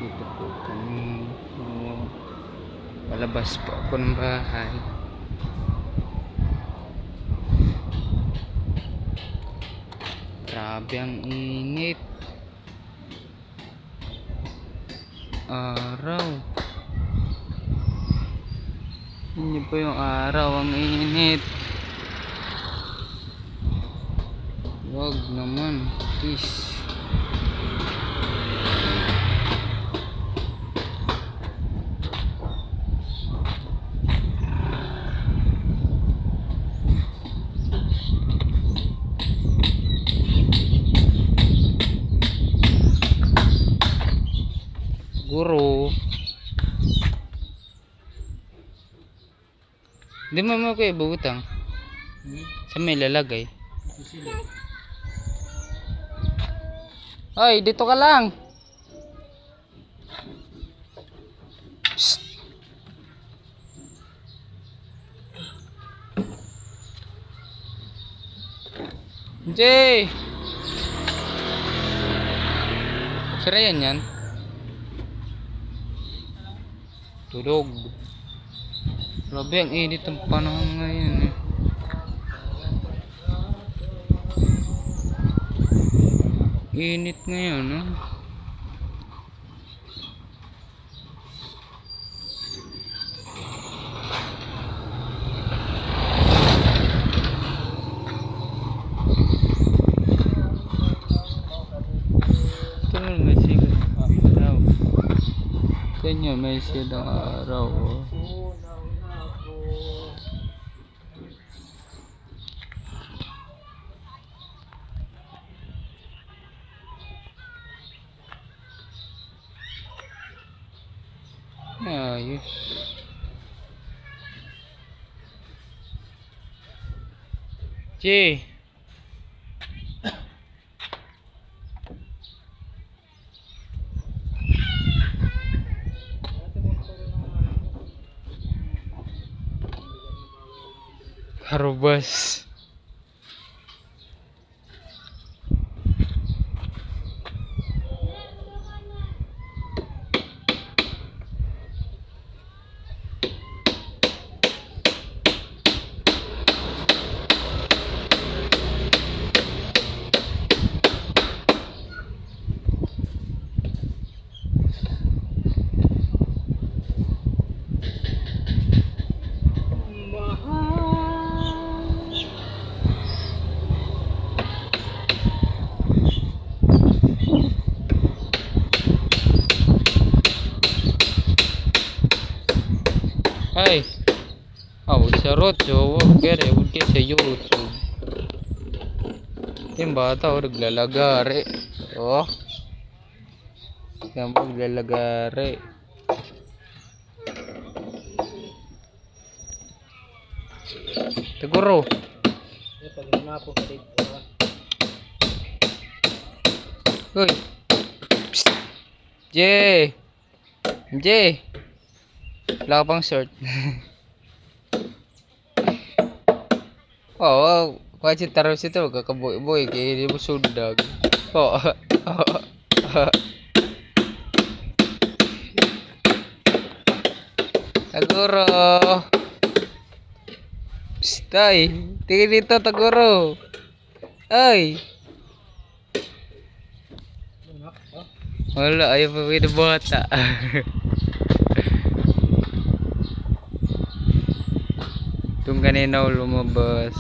Dito po kami. Palabas po ako ng bahay. Grabe ang init. Araw. Hindi po yung araw, ang init. Wag naman, please. Guru. Di mo mo kayo bubutang. Sa may lalagay. Ay, dito ka lang. Psst. Jay. Sira yan. Tulog. Grabe ang init ng panahon ngayon eh. Init ngayon eh. Ito may sigat araw. Kanya may sigat araw oh. Ayos. Ci. Harubas. Ay, sarot yo, kere ulke sa YouTube. Yung bata naglalagari. Oh. Yan naglalagari. Siguro. Uy. Psst. Jay. Jay. Wala ka pang short. Oo, kasi taros ito, kakaboy-boy, kaya hindi mo sundag. Oo. Taguro. Psst, ay. Tingin dito, Taguro. Ay. Wala, ayaw pa pinabata. Itong kanina lumabas.